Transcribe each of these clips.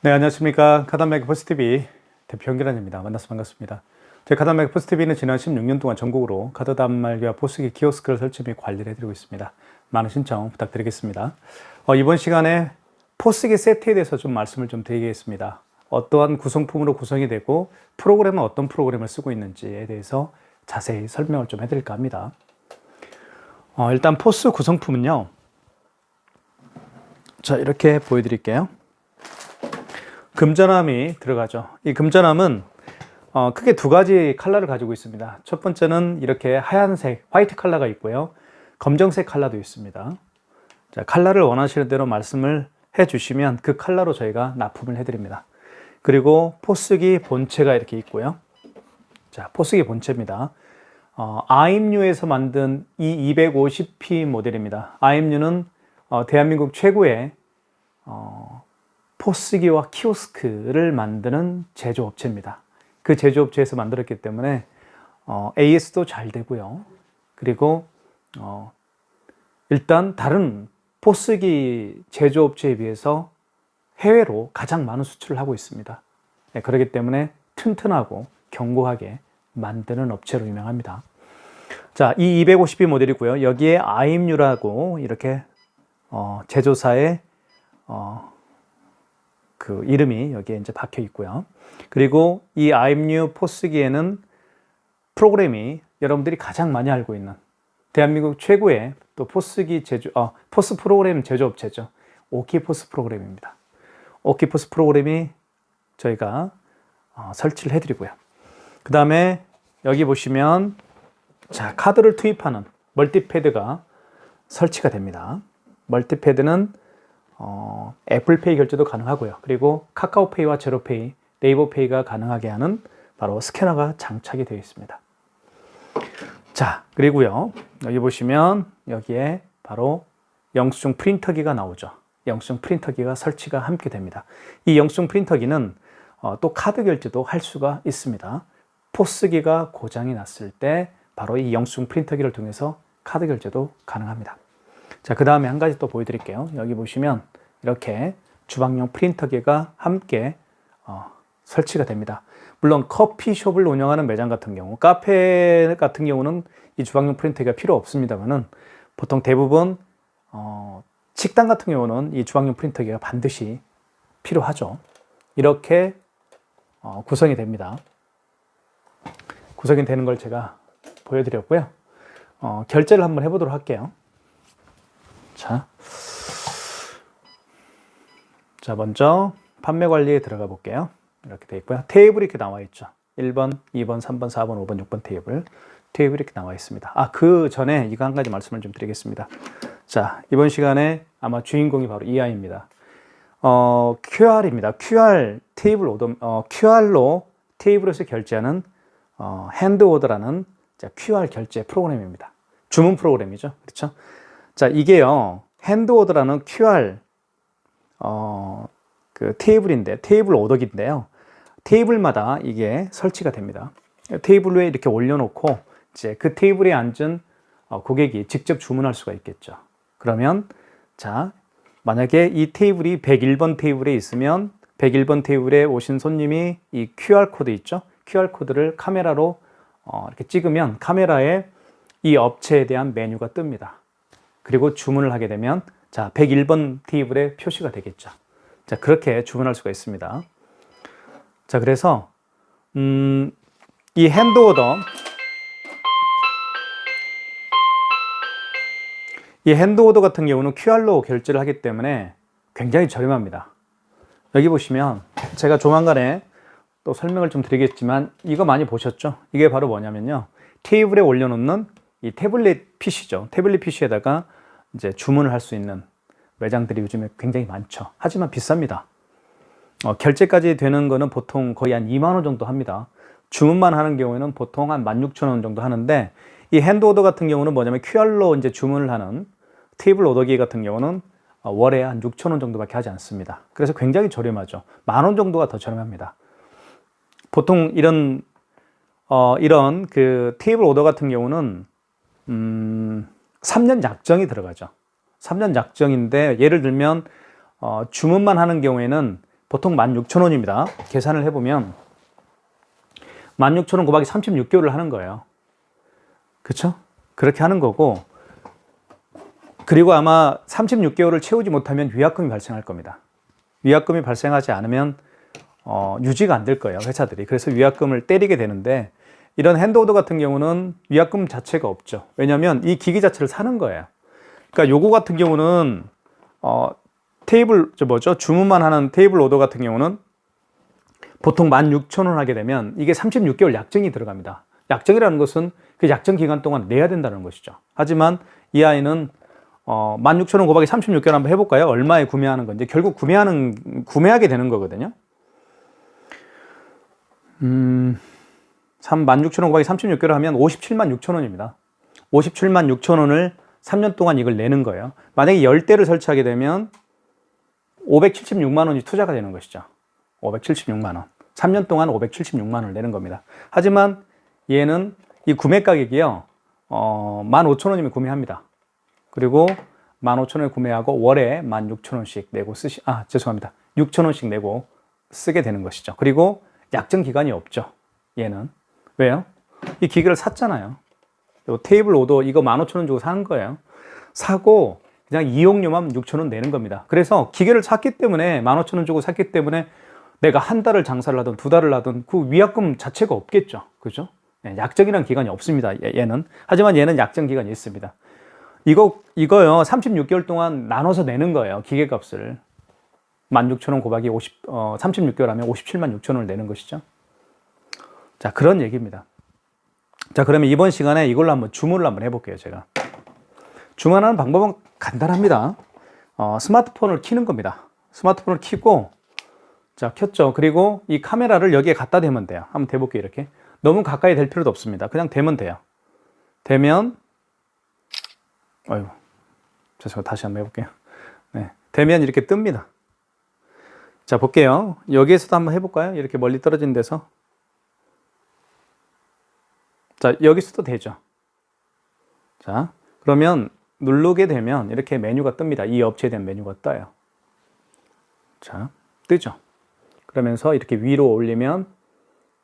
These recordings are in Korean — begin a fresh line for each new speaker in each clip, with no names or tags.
네, 안녕하십니까. 카단메이커 포스TV 대표 현기란입니다. 만나서 반갑습니다. 저희 카단메이커 포스TV는 지난 16년 동안 전국으로 카드 단말기와 포스기 키오스크를 설치 및 관리를 해드리고 있습니다. 많은 신청 부탁드리겠습니다. 이번 시간에 포스기 세트에 대해서 좀 말씀을 좀 드리겠습니다. 어떠한 구성품으로 구성이 되고 프로그램은 어떤 프로그램을 쓰고 있는지에 대해서 자세히 설명을 좀 해드릴까 합니다. 일단 포스 구성품은요. 자, 이렇게 보여드릴게요. 금전함이 들어가죠. 이 금전함은 크게 두 가지 컬러를 가지고 있습니다. 첫 번째는 이렇게 하얀색, 화이트 컬러가 있고요. 검정색 컬러도 있습니다. 자, 컬러를 원하시는 대로 말씀을 해주시면 그 컬러로 저희가 납품을 해드립니다. 그리고 포스기 본체가 이렇게 있고요. 자, 포스기 본체입니다. IMU에서 만든 이 250P 모델입니다. IMU는 대한민국 최고의 포스기와 키오스크를 만드는 제조업체입니다. 그 제조업체에서 만들었기 때문에 AS도 잘 되고요. 그리고 일단 다른 포스기 제조업체에 비해서 해외로 가장 많은 수출을 하고 있습니다. 네, 그렇기 때문에 튼튼하고 견고하게 만드는 업체로 유명합니다. 자, 이 250B 모델이고요. 여기에 IMU라고 이렇게 제조사의 그 이름이 여기에 이제 박혀 있고요. 그리고 이 IMU 포스기에는 프로그램이 여러분들이 가장 많이 알고 있는 대한민국 최고의 또 포스기 포스 프로그램 제조업체죠. 오키포스 프로그램입니다. 오키포스 프로그램이 저희가 설치를 해드리고요. 그 다음에 여기 보시면 자, 카드를 투입하는 멀티패드가 설치가 됩니다. 멀티패드는 애플페이 결제도 가능하고요. 그리고 카카오페이와 제로페이, 네이버페이가 가능하게 하는 바로 스캐너가 장착이 되어 있습니다. 자, 그리고요. 여기 보시면 여기에 바로 영수증 프린터기가 나오죠. 영수증 프린터기가 설치가 함께 됩니다. 이 영수증 프린터기는 또 카드 결제도 할 수가 있습니다. 포스기가 고장이 났을 때 바로 이 영수증 프린터기를 통해서 카드 결제도 가능합니다. 자, 그 다음에 한 가지 또 보여드릴게요. 여기 보시면 이렇게 주방용 프린터기가 함께 설치가 됩니다. 물론 커피숍을 운영하는 매장 같은 경우, 카페 같은 경우는 이 주방용 프린터기가 필요 없습니다만은 보통 대부분 식당 같은 경우는 이 주방용 프린터기가 반드시 필요하죠. 이렇게 구성이 됩니다. 구성이 되는 걸 제가 보여드렸고요. 결제를 한번 해보도록 할게요. 자, 먼저 판매 관리에 들어가 볼게요. 이렇게 되어 있고요. 테이블이 이렇게 나와 있죠. 1번, 2번, 3번, 4번, 5번, 6번 테이블이 이렇게 나와 있습니다. 그 전에 이거 한 가지 말씀을 좀 드리겠습니다. 자, 이번 시간에 아마 주인공이 바로 이 아이입니다. QR입니다. QR 테이블 오더, QR로 테이블에서 결제하는 핸드 오더라는 QR 결제 프로그램입니다. 주문 프로그램이죠. 그렇죠? 자, 이게요, 핸드오더라는 QR, 그 테이블인데, 테이블 오더기인데요. 테이블마다 이게 설치가 됩니다. 테이블 위에 이렇게 올려놓고, 이제 그 테이블에 앉은 고객이 직접 주문할 수가 있겠죠. 그러면, 자, 만약에 이 테이블이 101번 테이블에 있으면, 101번 테이블에 오신 손님이 이 QR코드 있죠? QR코드를 카메라로 이렇게 찍으면 카메라에 이 업체에 대한 메뉴가 뜹니다. 그리고 주문을 하게 되면 자, 101번 테이블에 표시가 되겠죠. 자, 그렇게 주문할 수가 있습니다. 자, 그래서 이 핸드오더, 이 핸드오더 같은 경우는 QR로 결제를 하기 때문에 굉장히 저렴합니다. 여기 보시면 제가 조만간에 또 설명을 좀 드리겠지만 이거 많이 보셨죠? 이게 바로 뭐냐면요. 테이블에 올려놓는 이 태블릿 PC죠. 태블릿 PC에다가 이제 주문을 할 수 있는 매장들이 요즘에 굉장히 많죠. 하지만 비쌉니다. 결제까지 되는 거는 보통 거의 한 2만 원 정도 합니다. 주문만 하는 경우에는 보통 한 16,000원 정도 하는데 이 핸드오더 같은 경우는 뭐냐면 QR로 이제 주문을 하는 테이블 오더기 같은 경우는 월에 한 6,000원 정도밖에 하지 않습니다. 그래서 굉장히 저렴하죠. 10,000원 정도가 더 저렴합니다. 보통 이런 그 테이블 오더 같은 경우는 3년 약정이 들어가죠. 3년 약정인데 예를 들면 주문만 하는 경우에는 보통 16,000원입니다. 계산을 해보면 16,000원 곱하기 36개월을 하는 거예요. 그쵸? 그렇게 하는 거고, 그리고 아마 36개월을 채우지 못하면 위약금이 발생할 겁니다. 위약금이 발생하지 않으면 유지가 안 될 거예요, 회사들이. 그래서 위약금을 때리게 되는데, 이런 핸드오더 같은 경우는 위약금 자체가 없죠. 왜냐하면 이 기기 자체를 사는 거예요. 그러니까 요거 같은 경우는 주문만 하는 테이블 오더 같은 경우는 보통 16,000원 하게 되면 이게 36개월 약정이 들어갑니다. 약정이라는 것은 그 약정 기간 동안 내야 된다는 것이죠. 하지만 이 아이는 16,000원 곱하기 36개월 한번 해볼까요? 얼마에 구매하는 건지. 결국 구매하게 되는 거거든요. 16,000원 곱하기 36개월 하면 57만 6천원입니다. 57만 6천원을 3년 동안 이걸 내는 거예요. 만약에 10대를 설치하게 되면 576만 원이 투자가 되는 것이죠. 576만 원. 3년 동안 576만 원을 내는 겁니다. 하지만 얘는 이 구매 가격이요. 15,000원이면 구매합니다. 그리고 15,000원에 구매하고 월에 16,000원씩 내고 6,000원씩 내고 쓰게 되는 것이죠. 그리고 약정 기간이 없죠. 얘는. 왜요? 이 기계를 샀잖아요. 테이블 오더 이거 15,000원 주고 산 거예요. 사고 그냥 이용료만 6,000원 내는 겁니다. 그래서 기계를 샀기 때문에 15,000원 주고 샀기 때문에 내가 한 달을 장사를 하든 두 달을 하든 그 위약금 자체가 없겠죠. 그죠? 약정이라는 기간이 없습니다. 얘는. 하지만 얘는 약정 기간이 있습니다. 이거요. 36개월 동안 나눠서 내는 거예요. 기계값을. 16,000원 곱하기 36개월 하면 57만 6천원을 내는 것이죠. 자, 그런 얘기입니다. 자, 그러면 이번 시간에 이걸로 한번 주문을 한번 해볼게요, 제가. 주문하는 방법은 간단합니다. 스마트폰을 켜는 겁니다. 스마트폰을 켜고, 자, 켰죠. 그리고 이 카메라를 여기에 갖다 대면 돼요. 한번 대볼게요, 이렇게. 너무 가까이 될 필요도 없습니다. 그냥 대면 돼요. 대면, 죄송해요. 다시 한번 해볼게요. 네. 대면 이렇게 뜹니다. 자, 볼게요. 여기에서도 한번 해볼까요? 이렇게 멀리 떨어진 데서. 자, 여기서도 되죠. 자, 그러면 누르게 되면 이렇게 메뉴가 뜹니다. 이 업체에 대한 메뉴가 떠요. 자, 뜨죠. 그러면서 이렇게 위로 올리면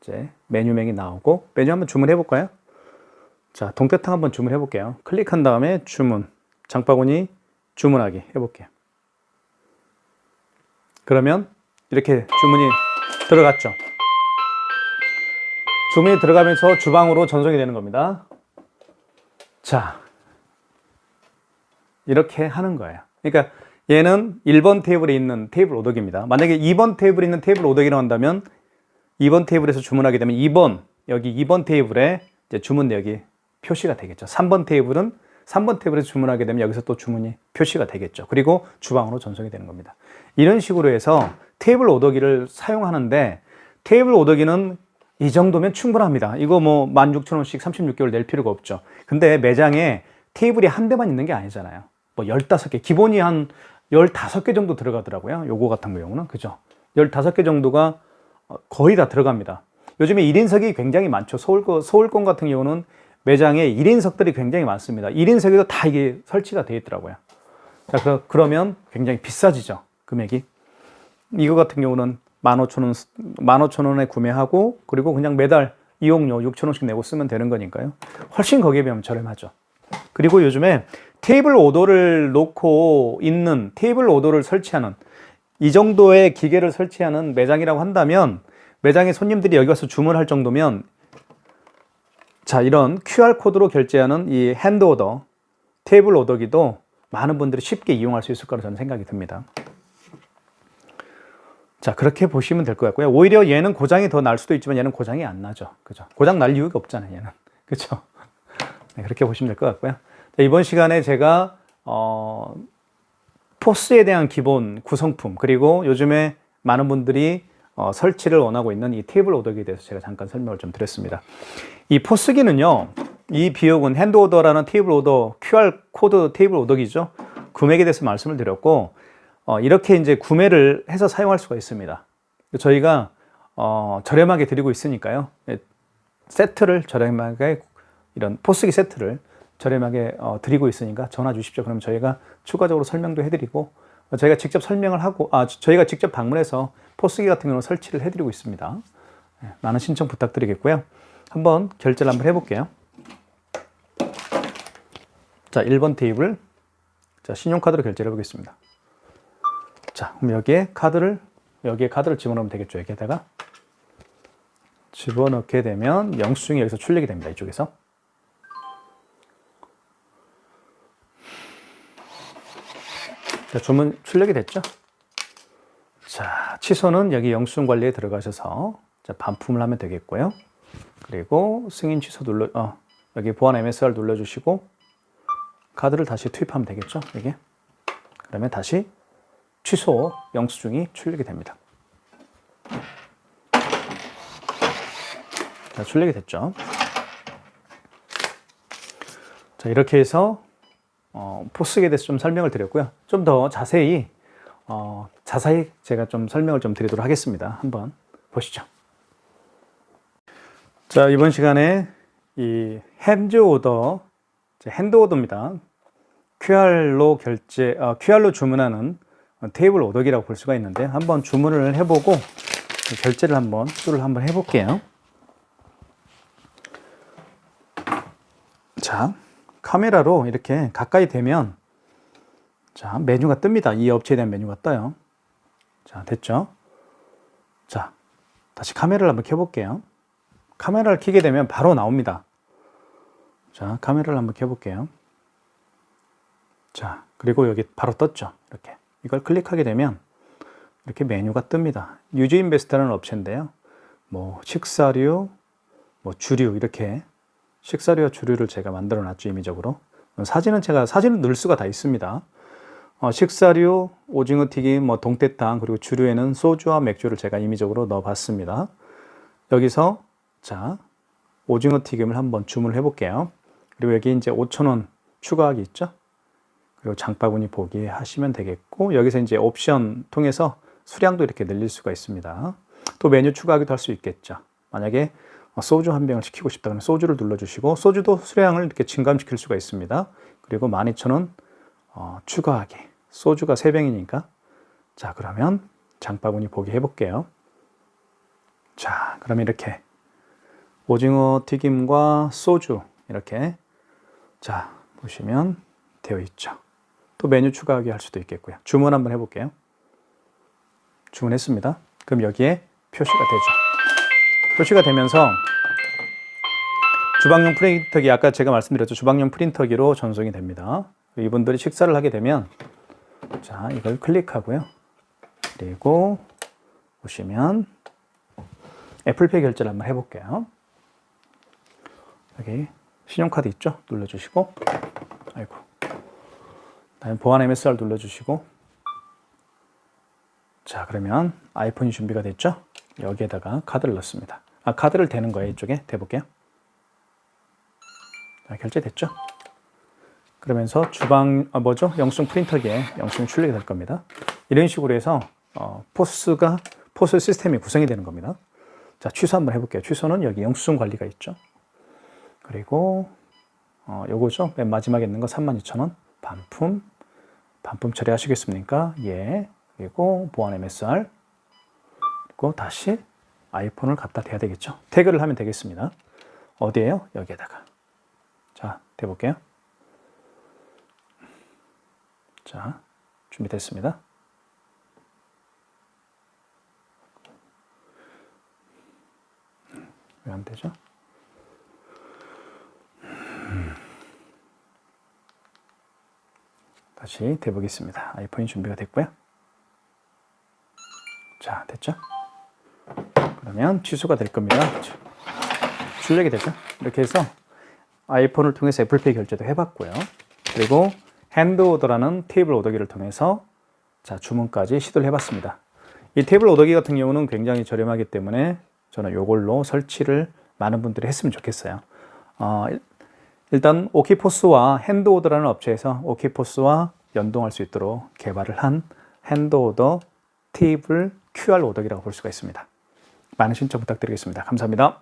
이제 메뉴명이 나오고, 메뉴 한번 주문해 볼까요? 자, 동태탕 한번 주문해 볼게요. 클릭한 다음에 주문, 장바구니 주문하기 해볼게요. 그러면 이렇게 주문이 들어갔죠. 주문이 들어가면서 주방으로 전송이 되는 겁니다. 자, 이렇게 하는 거예요. 그러니까 얘는 1번 테이블에 있는 테이블 오더기입니다. 만약에 2번 테이블에 있는 테이블 오더기라고 한다면 2번 테이블에서 주문하게 되면 2번 테이블에 이제 주문 내역이 표시가 되겠죠. 3번 테이블에서 주문하게 되면 여기서 또 주문이 표시가 되겠죠. 그리고 주방으로 전송이 되는 겁니다. 이런 식으로 해서 테이블 오더기를 사용하는데, 테이블 오더기는 이 정도면 충분합니다. 이거 뭐 16,000원씩 36개월 낼 필요가 없죠. 근데 매장에 테이블이 한 대만 있는 게 아니잖아요. 뭐 15개, 기본이 한 15개 정도 들어가더라고요. 요거 같은 경우는. 그죠? 15개 정도가 거의 다 들어갑니다. 요즘에 1인석이 굉장히 많죠. 서울권 같은 경우는 매장에 1인석들이 굉장히 많습니다. 1인석에도 다 이게 설치가 되어 있더라고요. 자, 그러면 굉장히 비싸지죠. 금액이. 이거 같은 경우는 15,000원에 구매하고, 그리고 그냥 매달 이용료 6,000원씩 내고 쓰면 되는 거니까요. 훨씬 거기에 비하면 저렴하죠. 그리고 요즘에 테이블 오더를 놓고 있는, 테이블 오더를 설치하는, 이 정도의 기계를 설치하는 매장이라고 한다면, 매장에 손님들이 여기 와서 주문할 정도면, 자, 이런 QR코드로 결제하는 이 핸드 오더, 테이블 오더기도 많은 분들이 쉽게 이용할 수 있을 거라고 저는 생각이 듭니다. 자, 그렇게 보시면 될 것 같고요. 오히려 얘는 고장이 더 날 수도 있지만 얘는 고장이 안 나죠. 그죠? 고장 날 이유가 없잖아요, 얘는. 그죠? 네, 그렇게 보시면 될 것 같고요. 자, 이번 시간에 제가, 포스에 대한 기본 구성품, 그리고 요즘에 많은 분들이 설치를 원하고 있는 이 테이블 오더기에 대해서 제가 잠깐 설명을 좀 드렸습니다. 이 포스기는요, 이 비용은 핸드오더라는 테이블 오더, QR코드 테이블 오더기죠. 금액에 대해서 말씀을 드렸고, 이렇게 이제 구매를 해서 사용할 수가 있습니다. 저희가 저렴하게 드리고 있으니까요. 세트를 저렴하게, 이런 포스기 세트를 저렴하게 드리고 있으니까 전화 주십시오. 그럼 저희가 추가적으로 설명도 해드리고 저희가 직접 설명을 하고, 저희가 직접 방문해서 포스기 같은 경우는 설치를 해드리고 있습니다. 많은 신청 부탁드리겠고요. 한번 결제를 한번 해볼게요. 자, 1번 테이블. 자, 신용카드로 결제를 해보겠습니다. 자, 그럼 여기에 카드를 집어넣으면 되겠죠. 여기에다가 집어넣게 되면 영수증이 여기서 출력이 됩니다. 이쪽에서. 자, 주문 출력이 됐죠? 자, 취소는 여기 영수증 관리에 들어가셔서 자, 반품을 하면 되겠고요. 그리고 승인 취소 여기 보안 MSR 눌러주시고 카드를 다시 투입하면 되겠죠? 여기. 그러면 다시 취소 영수증이 출력이 됩니다. 자, 출력이 됐죠? 자, 이렇게 해서 포스기에 대해서 좀 설명을 드렸고요. 좀 더 자세히 제가 좀 설명을 좀 드리도록 하겠습니다. 한번 보시죠. 자, 이번 시간에 이 핸드오더입니다. QR로 주문하는 테이블 오더기라고 볼 수가 있는데 한번 주문을 해보고 결제를 시도를 한번 해볼게요. 자, 카메라로 이렇게 가까이 대면 자, 메뉴가 뜹니다. 이 업체에 대한 메뉴가 떠요. 자, 됐죠? 자, 다시 카메라를 한번 켜볼게요. 카메라를 켜게 되면 바로 나옵니다. 자, 카메라를 한번 켜볼게요. 자, 그리고 여기 바로 떴죠. 이렇게. 이걸 클릭하게 되면 이렇게 메뉴가 뜹니다. 뉴즈인베스트라는 업체인데요. 뭐 식사류, 뭐 주류 이렇게 식사류와 주류를 제가 만들어 놨죠. 임의적으로. 사진을 넣을 수가 다 있습니다. 식사류, 오징어 튀김, 뭐 동태탕, 그리고 주류에는 소주와 맥주를 제가 임의적으로 넣어 봤습니다. 여기서 자, 오징어 튀김을 한번 주문을 해 볼게요. 그리고 여기 이제 5,000원 추가하기 있죠. 그리고 장바구니 보기 하시면 되겠고, 여기서 이제 옵션 통해서 수량도 이렇게 늘릴 수가 있습니다. 또 메뉴 추가하기도 할 수 있겠죠. 만약에 소주 한 병을 시키고 싶다 그러면 소주를 눌러주시고, 소주도 수량을 이렇게 증감시킬 수가 있습니다. 그리고 12,000원 추가하기. 소주가 3병이니까. 자, 그러면 장바구니 보기 해볼게요. 자, 그러면 이렇게 오징어 튀김과 소주 이렇게 자, 보시면 되어 있죠. 또 메뉴 추가하기 할 수도 있겠고요. 주문 한번 해볼게요. 주문했습니다. 그럼 여기에 표시가 되죠. 표시가 되면서 주방용 프린터기, 아까 제가 말씀드렸죠. 주방용 프린터기로 전송이 됩니다. 이분들이 식사를 하게 되면 자, 이걸 클릭하고요. 그리고 보시면 애플페이 결제를 한번 해볼게요. 여기 신용카드 있죠? 눌러주시고, 아이고, 다음에 보안 MSR 눌러주시고, 자, 그러면 아이폰이 준비가 됐죠? 여기에다가 카드를 넣습니다. 카드를 대는 거예요. 이쪽에 대볼게요. 자, 결제됐죠? 그러면서 영수증 프린터기에 영수증 출력이 될 겁니다. 이런 식으로 해서 포스 시스템이 구성이 되는 겁니다. 자, 취소 한번 해볼게요. 취소는 여기 영수증 관리가 있죠. 그리고 요거죠. 맨 마지막에 있는 거 32,000원 반품 처리하시겠습니까? 예. 그리고 보안 MSR, 그리고 다시 아이폰을 갖다 대야 되겠죠. 태그를 하면 되겠습니다. 어디에요? 여기에다가. 자, 대볼게요. 자, 준비됐습니다. 왜 안 되죠? 다시 대보겠습니다. 아이폰이 준비가 됐고요. 자, 됐죠? 그러면 취소가 될 겁니다. 출력이 되죠? 이렇게 해서 아이폰을 통해서 애플페이 결제도 해봤고요. 그리고 핸드오더라는 테이블 오더기를 통해서 자, 주문까지 시도를 해봤습니다. 이 테이블 오더기 같은 경우는 굉장히 저렴하기 때문에 저는 이걸로 설치를 많은 분들이 했으면 좋겠어요. 일단 오키포스와 핸드오더라는 업체에서 오키포스와 연동할 수 있도록 개발을 한 핸드오더 테이블 QR 오더기라고 볼 수가 있습니다. 많은 신청 부탁드리겠습니다. 감사합니다.